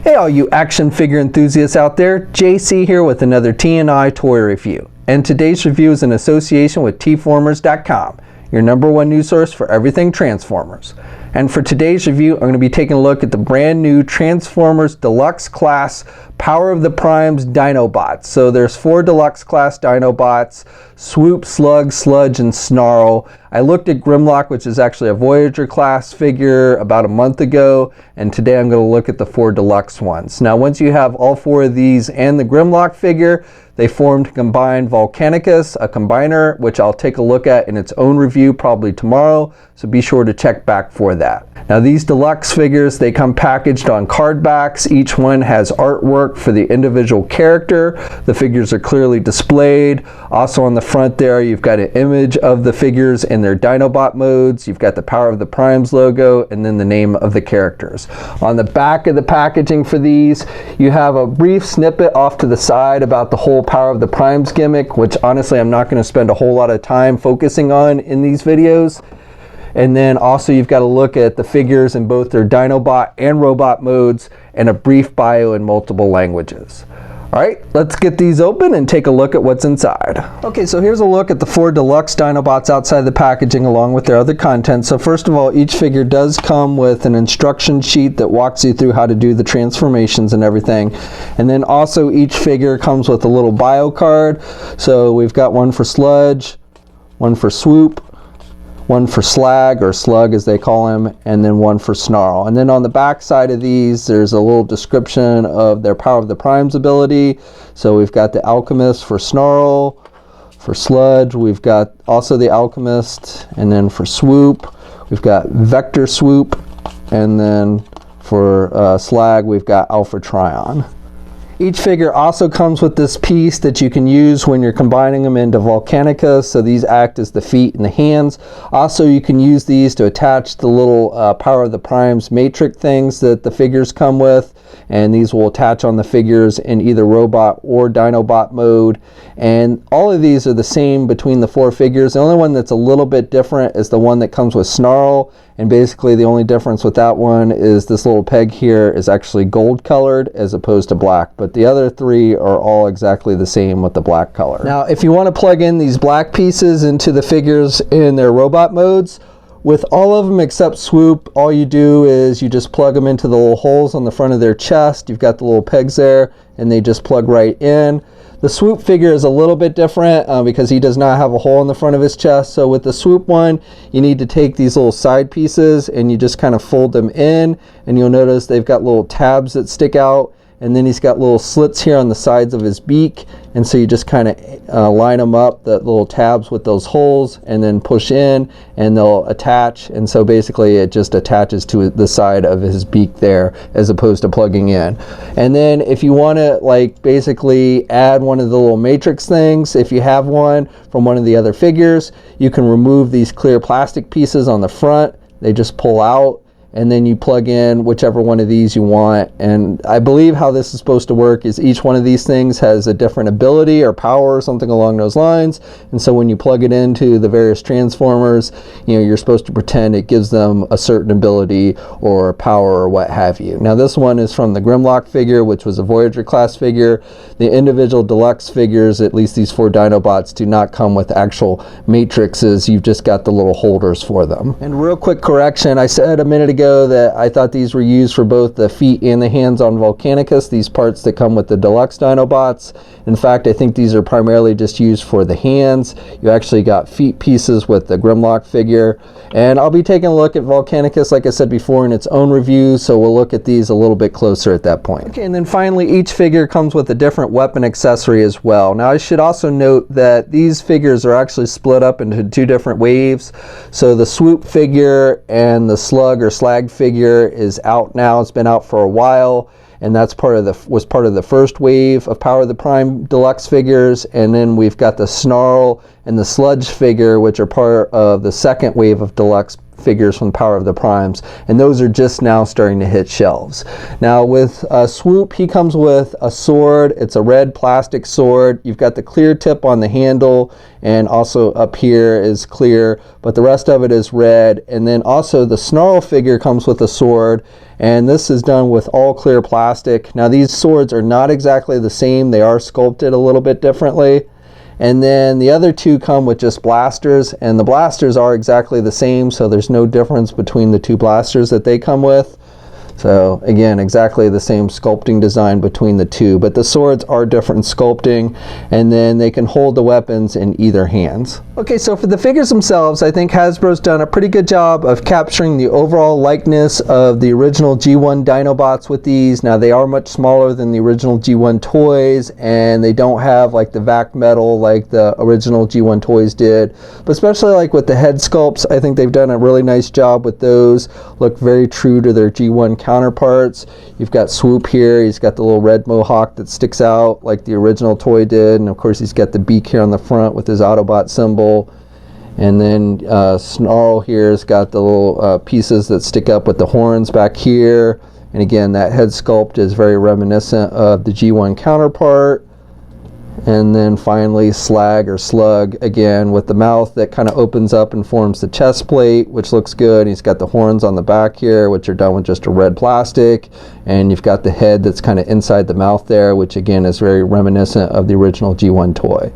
Hey all you action figure enthusiasts out there, JC here with another T&I toy review. And today's review is in association with tformers.com, your #1 news source for everything Transformers. And for today's review, I'm going to be taking a look at the brand new Transformers Deluxe Class Power of the Primes Dinobots. So there's 4 Deluxe Class Dinobots: Swoop, Slug, Sludge, and Snarl. I looked at Grimlock, which is actually a Voyager class figure, about a month ago, and today I'm going to look at the 4 Deluxe ones. Now once you have all 4 of these and the Grimlock figure, they formed combined Volcanicus, a combiner, which I'll take a look at in its own review probably tomorrow, so be sure to check back for that. Now these deluxe figures, they come packaged on card backs. Each one has artwork for the individual character. The figures are clearly displayed. Also on the front there, you've got an image of the figures in their Dinobot modes. You've got the Power of the Primes logo and then the name of the characters. On the back of the packaging for these, you have a brief snippet off to the side about the whole Power of the Primes gimmick, which honestly I'm not going to spend a whole lot of time focusing on in these videos. And then also you've got to look at the figures in both their Dinobot and robot modes and a brief bio in multiple languages. Alright, let's get these open and take a look at what's inside. Okay, so here's a look at the 4 Deluxe Dinobots outside the packaging along with their other content. So first of all, each figure does come with an instruction sheet that walks you through how to do the transformations and everything. And then also each figure comes with a little bio card. So we've got one for Sludge, one for Swoop, one for Slag, or Slug as they call him, and then one for Snarl. And then on the back side of these, there's a little description of their Power of the Primes ability. So we've got the Alchemist for Snarl. For Sludge, we've got also the Alchemist. And then for Swoop, we've got Vector Swoop. And then for Slag, we've got Alpha Trion. Each figure also comes with this piece that you can use when you're combining them into Volcanicus, so these act as the feet and the hands. Also, you can use these to attach the little Power of the Primes matrix things that the figures come with, and these will attach on the figures in either robot or Dinobot mode. And all of these are the same between the 4 figures. The only one that's a little bit different is the one that comes with Snarl, and basically the only difference with that one is this little peg here is actually gold colored as opposed to black, but the other 3 are all exactly the same with the black color. Now if you want to plug in these black pieces into the figures in their robot modes, with all of them except Swoop, all you do is you just plug them into the little holes on the front of their chest. You've got the little pegs there and they just plug right in. The Swoop figure is a little bit different because he does not have a hole in the front of his chest. So with the Swoop one, you need to take these little side pieces and you just kind of fold them in, and you'll notice they've got little tabs that stick out, and then he's got little slits here on the sides of his beak, and so you just kind of line them up, the little tabs with those holes, and then push in and they'll attach. And so basically it just attaches to the side of his beak there as opposed to plugging in. And then if you want to like basically add one of the little matrix things, if you have one from one of the other figures, you can remove these clear plastic pieces on the front. They just pull out, and then you plug in whichever one of these you want. And I believe how this is supposed to work is each one of these things has a different ability or power or something along those lines. And so when you plug it into the various Transformers, you know, you're supposed to pretend it gives them a certain ability or power or what have you. Now this one is from the Grimlock figure, which was a Voyager class figure. The individual deluxe figures, at least these 4 Dinobots, do not come with actual matrices. You've just got the little holders for them. And real quick correction, I said a minute ago that I thought these were used for both the feet and the hands on Volcanicus, these parts that come with the Deluxe Dinobots. In fact, I think these are primarily just used for the hands. You actually got feet pieces with the Grimlock figure. And I'll be taking a look at Volcanicus, like I said before, in its own review, so we'll look at these a little bit closer at that point. Okay, and then finally, each figure comes with a different weapon accessory as well. Now, I should also note that these figures are actually split up into 2 different waves. So the Swoop figure and the Slug or Slag figure is out now. It's been out for a while, and that's was part of the first wave of Power of the Prime Deluxe figures. And then we've got the Snarl and the Sludge figure, which are part of the second wave of Deluxe figures from Power of the Primes, and those are just now starting to hit shelves. Now with Swoop, he comes with a sword. It's a red plastic sword. You've got the clear tip on the handle, and also up here is clear, but the rest of it is red. And then also the Snarl figure comes with a sword, and this is done with all clear plastic. Now these swords are not exactly the same. They are sculpted a little bit differently. And then the other two come with just blasters, and the blasters are exactly the same, so there's no difference between the two blasters that they come with. So again, exactly the same sculpting design between the two, but the swords are different sculpting, and then they can hold the weapons in either hands. Okay, so for the figures themselves, I think Hasbro's done a pretty good job of capturing the overall likeness of the original G1 Dinobots with these. Now they are much smaller than the original G1 toys, and they don't have like the vac metal like the original G1 toys did, but especially like with the head sculpts, I think they've done a really nice job with those. Look very true to their G1 counterparts. You've got Swoop here. He's got the little red mohawk that sticks out like the original toy did, and of course he's got the beak here on the front with his Autobot symbol. And then Snarl here has got the little pieces that stick up with the horns back here. And again, that head sculpt is very reminiscent of the G1 counterpart. And then finally Slag or Slug, again with the mouth that kind of opens up and forms the chest plate, which looks good. He's got the horns on the back here, which are done with just a red plastic, and you've got the head that's kind of inside the mouth there, which again is very reminiscent of the original G1 toy.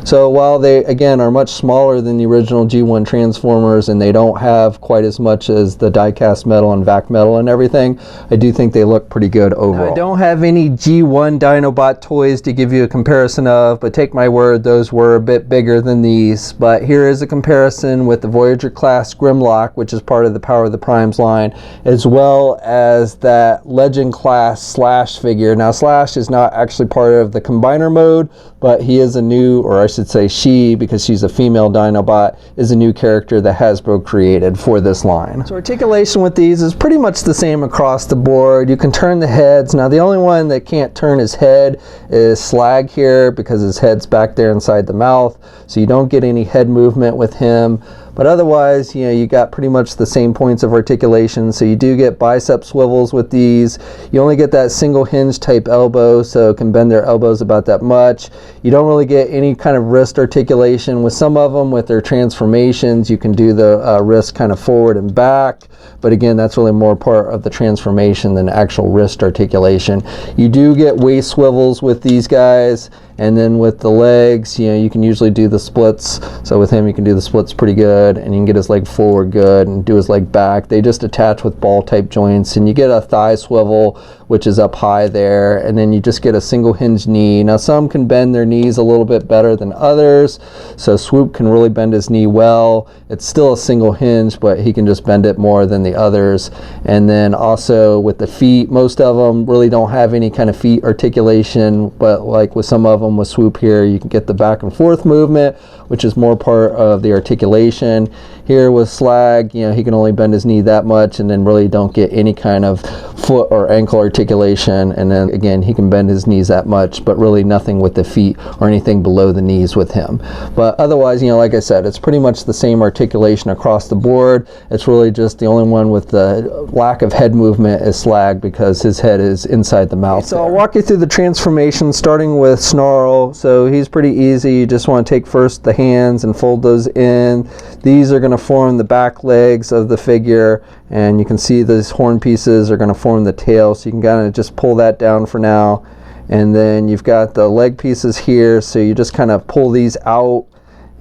So while they again are much smaller than the original G1 Transformers, and they don't have quite as much as the die-cast metal and vac metal and everything, I do think they look pretty good overall. Now, I don't have any G1 Dinobot toys to give you a comparison of, but take my word, those were a bit bigger than these. But here is a comparison with the Voyager class Grimlock, which is part of the Power of the Primes line, as well as that Legend class Slash figure. Now Slash is not actually part of the combiner mode, but he is a new, or I should say she, because she's a female Dinobot, is a new character that Hasbro created for this line. So articulation with these is pretty much the same across the board. You can turn the heads. Now the only one that can't turn his head is Slag here, because his head's back there inside the mouth, so you don't get any head movement with him. But otherwise, you know, you got pretty much the same points of articulation. So you do get bicep swivels with these. You only get that single hinge type elbow, so can bend their elbows about that much. You don't really get any kind of wrist articulation. With some of them, with their transformations, you can do the wrist kind of forward and back. But again, that's really more part of the transformation than actual wrist articulation. You do get waist swivels with these guys. And then with the legs, you know, you can usually do the splits. So with him, you can do the splits pretty good, and you can get his leg forward good and do his leg back. They just attach with ball type joints, and you get a thigh swivel, which is up high there, and then you just get a single hinge knee. Now some can bend their knees a little bit better than others. So Swoop can really bend his knee well. It's still a single hinge, but he can just bend it more than the others. And then also with the feet, most of them really don't have any kind of feet articulation, but like with some of them, with Swoop here, you can get the back and forth movement, which is more part of the articulation. Here with Slag, you know, he can only bend his knee that much, and then really don't get any kind of foot or ankle articulation. And then again, he can bend his knees that much, but really nothing with the feet or anything below the knees with him. But otherwise, you know, like I said, it's pretty much the same articulation across the board. It's really just the only one with the lack of head movement is Slag, because his head is inside the mouth. So I'll walk you through the transformation, starting with Snarl. So he's pretty easy. You just want to take first the hands and fold those in. These are going to form the back legs of the figure, and you can see these horn pieces are going to form the tail, so you can kind of just pull that down for now. And then you've got the leg pieces here, so you just kind of pull these out,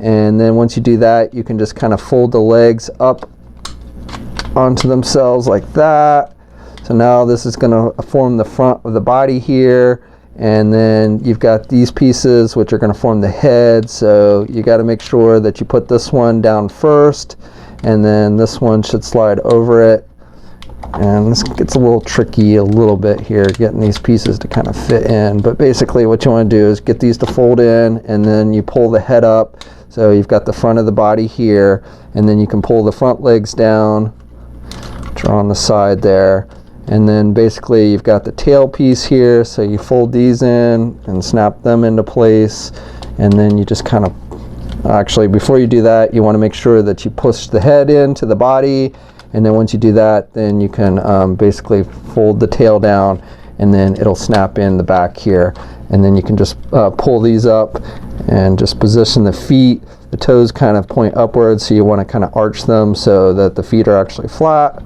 and then once you do that, you can just kind of fold the legs up onto themselves like that. So now this is going to form the front of the body here. And then you've got these pieces which are going to form the head, so you got to make sure that you put this one down first, and then this one should slide over it. And this gets a little tricky a little bit here, getting these pieces to kind of fit in, but basically what you want to do is get these to fold in, and then you pull the head up. So you've got the front of the body here, and then you can pull the front legs down, which are on the side there. And then basically you've got the tail piece here, so you fold these in and snap them into place, and then you just kind of Actually, before you do that, you want to make sure that you push the head into the body, and then once you do that, then you can basically fold the tail down, and then it'll snap in the back here, and then you can just pull these up and just position the feet. The toes kind of point upwards, so you want to kind of arch them so that the feet are actually flat,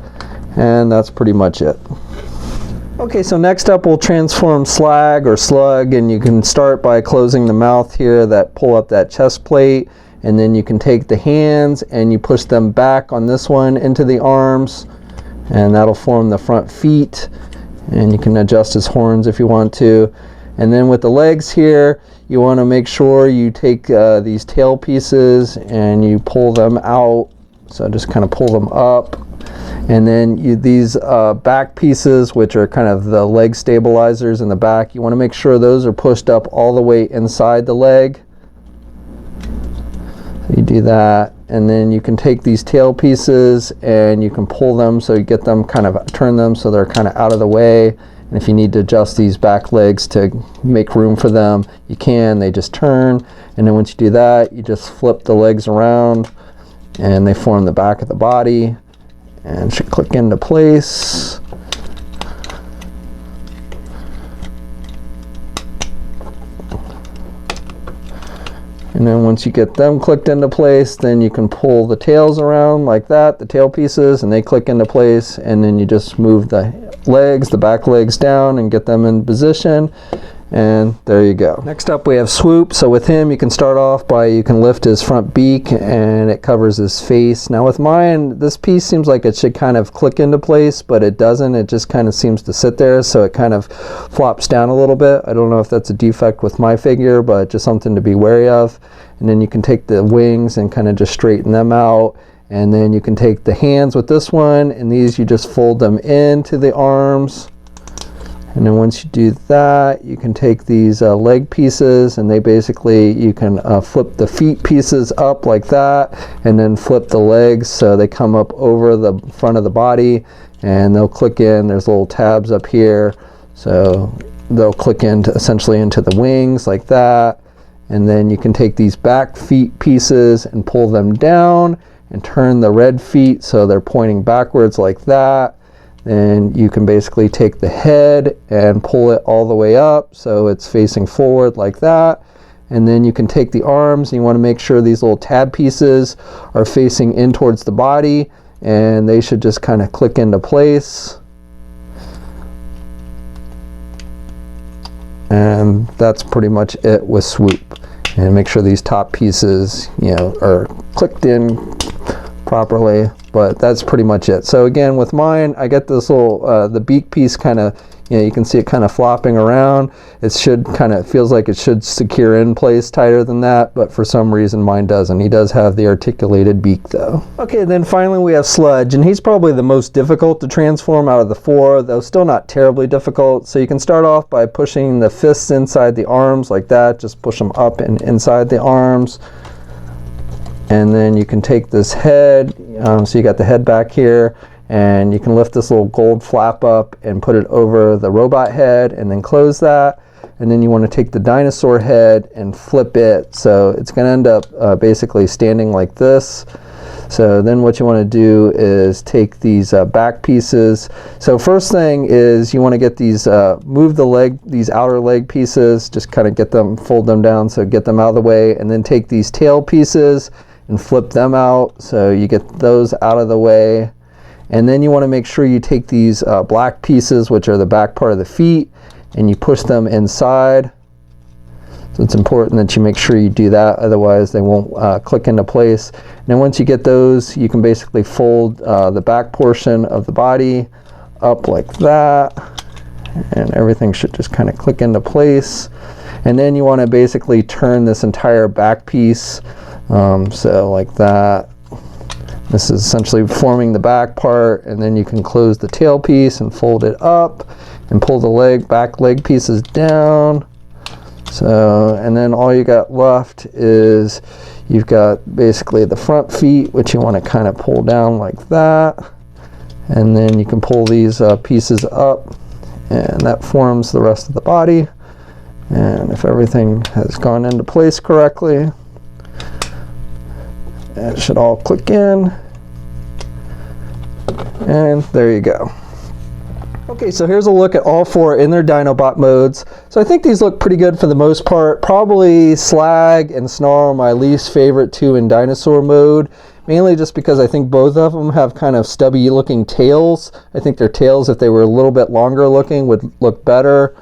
and that's pretty much it. Okay, so next up we'll transform Slag or Slug, and you can start by closing the mouth here, that pull up that chest plate, and then you can take the hands and you push them back on this one into the arms, and that'll form the front feet, and you can adjust his horns if you want to. And then with the legs here, you want to make sure you take these tail pieces and you pull them out, so just kind of pull them up. And then these back pieces, which are kind of the leg stabilizers in the back, you want to make sure those are pushed up all the way inside the leg. So you do that, and then you can take these tail pieces and you can pull them, so you get them kind of, turn them so they're kind of out of the way. And if you need to adjust these back legs to make room for them, you can. They just turn, and then once you do that, you just flip the legs around and they form the back of the body and should click into place. And then once you get them clicked into place, then you can pull the tails around like that, the tail pieces, and they click into place, and then you just move the legs, the back legs down, and get them in position, and there you go. Next up we have Swoop. So with him, you can start off by, you can lift his front beak and it covers his face. Now with mine, this piece seems like it should kind of click into place, but it doesn't. It just kind of seems to sit there, so it kind of flops down a little bit. I don't know if that's a defect with my figure, but just something to be wary of. And then you can take the wings and kind of just straighten them out. And then you can take the hands with this one, and these you just fold them into the arms. And then once you do that, you can take these leg pieces, and they basically, you can flip the feet pieces up like that, and then flip the legs so they come up over the front of the body, and they'll click in. There's little tabs up here, so they'll click into, essentially into the wings like that. And then you can take these back feet pieces and pull them down and turn the red feet so they're pointing backwards like that. Then you can basically take the head and pull it all the way up so it's facing forward like that. And then you can take the arms, and you want to make sure these little tab pieces are facing in towards the body, and they should just kind of click into place. And that's pretty much it with Swoop. And make sure these top pieces, you know, are clicked in properly, but that's pretty much it. So again, with mine, I get this little the beak piece kind of, you know, you can see it kind of flopping around. It should kind of, feels like it should secure in place tighter than that, but for some reason mine doesn't. He does have the articulated beak though. Okay, then finally we have Sludge, and he's probably the most difficult to transform out of the four, though still not terribly difficult. So you can start off by pushing the fists inside the arms like that. Just push them up and inside the arms. And then you can take this head, so you got the head back here, and you can lift this little gold flap up and put it over the robot head, and then close that. And then you want to take the dinosaur head and flip it, so it's going to end up basically standing like this. So then what you want to do is take these back pieces. So first thing is you want to get these, move the leg, these outer leg pieces, just kind of get them, fold them down, so get them out of the way, and then take these tail pieces and flip them out, so you get those out of the way. And then you want to make sure you take these black pieces, which are the back part of the feet, and you push them inside. So it's important that you make sure you do that, otherwise they won't click into place. And then once you get those, you can basically fold the back portion of the body up like that, and everything should just kind of click into place. And then you want to basically turn this entire back piece, so like that. This is essentially forming the back part, and then you can close the tail piece and fold it up and pull the back leg pieces down. So, and then all you got left is you've got basically the front feet, which you want to kind of pull down like that. And then you can pull these pieces up, and that forms the rest of the body. And if everything has gone into place correctly, It should all click in. And there you go. Okay, so here's a look at all 4 in their Dinobot modes. So I think these look pretty good for the most part. Probably Slag and Snarl are my least favorite 2 in dinosaur mode. Mainly just because I think both of them have kind of stubby looking tails. I think their tails, if they were a little bit longer looking, would look better.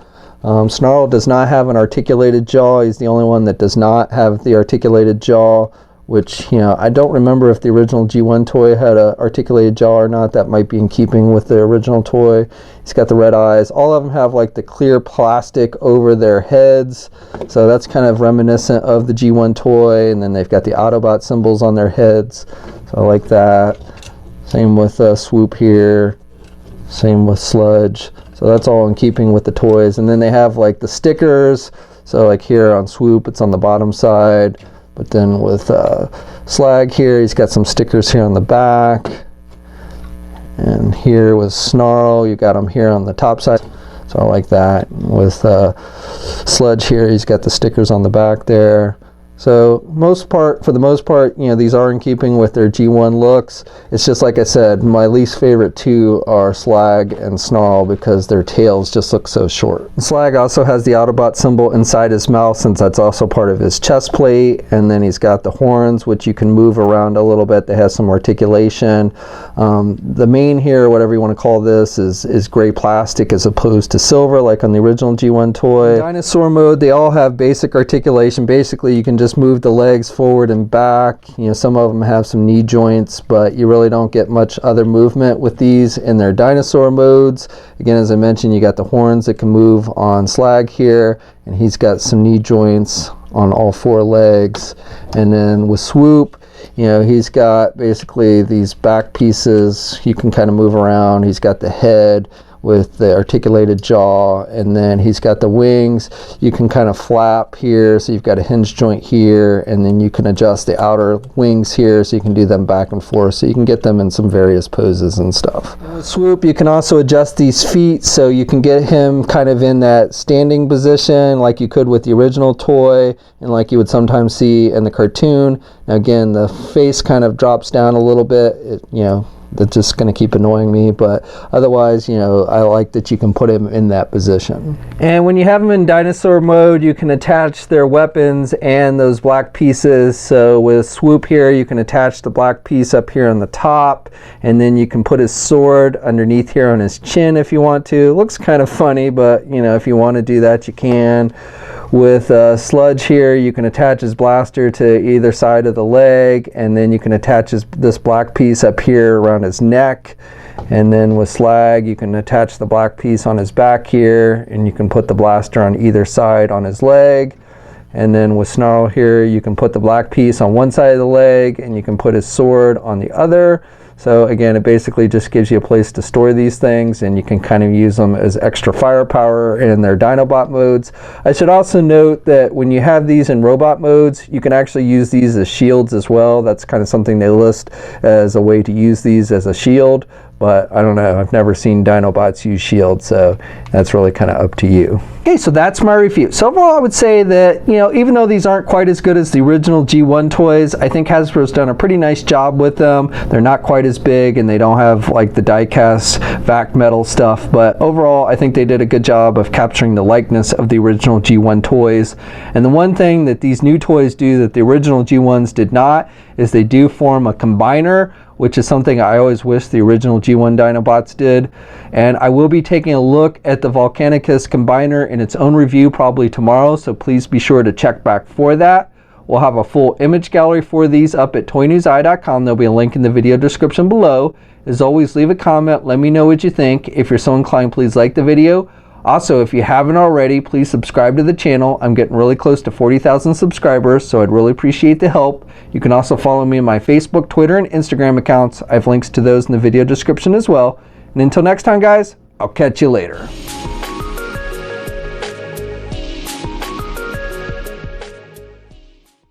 Snarl does not have an articulated jaw. He's the only one that does not have the articulated jaw, which, you know, I don't remember if the original G1 toy had an articulated jaw or not. That might be in keeping with the original toy. He's got the red eyes. All of them have like the clear plastic over their heads, so that's kind of reminiscent of the G1 toy. And then they've got the Autobot symbols on their heads, so I like that. Same with Swoop here, same with Sludge. So that's all in keeping with the toys. And then they have like the stickers, so like here on Swoop it's on the bottom side. But then with Slag here, he's got some stickers here on the back. And here with Snarl, you got him here on the top side. So I like that. With Sludge here, he's got the stickers on the back there. So for the most part, you know, these are in keeping with their G1 looks. It's just like I said, my least favorite 2 are Slag and Snarl because their tails just look so short. Slag also has the Autobot symbol inside his mouth, since that's also part of his chest plate. And then he's got the horns, which you can move around a little bit. They have some articulation. The mane here, whatever you want to call this, is gray plastic as opposed to silver like on the original G1 toy. In dinosaur mode, they all have basic articulation. Basically, you can just move the legs forward and back. You know, some of them have some knee joints, but you really don't get much other movement with these in their dinosaur modes. Again, as I mentioned, you got the horns that can move on Slag here, and he's got some knee joints on all 4 legs. And then with Swoop, you know, he's got basically these back pieces you can kind of move around. He's got the head with the articulated jaw, and then he's got the wings. You can kind of flap here, so you've got a hinge joint here, and then you can adjust the outer wings here, so you can do them back and forth, so you can get them in some various poses and stuff. And with Swoop, you can also adjust these feet, so you can get him kind of in that standing position like you could with the original toy, and like you would sometimes see in the cartoon. Now again, the face kind of drops down a little bit, you know, that's just going to keep annoying me, but otherwise, you know, I like that you can put him in that position. And when you have them in dinosaur mode, you can attach their weapons and those black pieces. So with Swoop here, you can attach the black piece up here on the top, and then you can put his sword underneath here on his chin if you want to. It looks kind of funny, but you know, if you want to do that, you can. With Sludge here, you can attach his blaster to either side of the leg, and then you can attach this black piece up here around his neck. And then with Slag, you can attach the black piece on his back here, and you can put the blaster on either side on his leg. And then with Snarl here, you can put the black piece on one side of the leg, and you can put his sword on the other. So again, it basically just gives you a place to store these things, and you can kind of use them as extra firepower in their Dinobot modes. I should also note that when you have these in robot modes, you can actually use these as shields as well. That's kind of something they list as a way to use these as a shield. But I don't know, I've never seen Dinobots use shields, so that's really kind of up to you. Okay, so that's my review. So overall, I would say that, you know, even though these aren't quite as good as the original G1 toys, I think Hasbro's done a pretty nice job with them. They're not quite as big, and they don't have like the die-cast vac metal stuff, but overall, I think they did a good job of capturing the likeness of the original G1 toys. And the one thing that these new toys do that the original G1s did not is they do form a combiner, which is something I always wish the original G1 Dinobots did. And I will be taking a look at the Volcanicus combiner in its own review probably tomorrow, so please be sure to check back for that. We'll have a full image gallery for these up at toynewseye.com. There'll be a link in the video description below. As always, leave a comment, let me know what you think. If you're so inclined, please like the video. Also, if you haven't already, please subscribe to the channel. I'm getting really close to 40,000 subscribers, so I'd really appreciate the help. You can also follow me on my Facebook, Twitter, and Instagram accounts. I have links to those in the video description as well. And until next time, guys, I'll catch you later.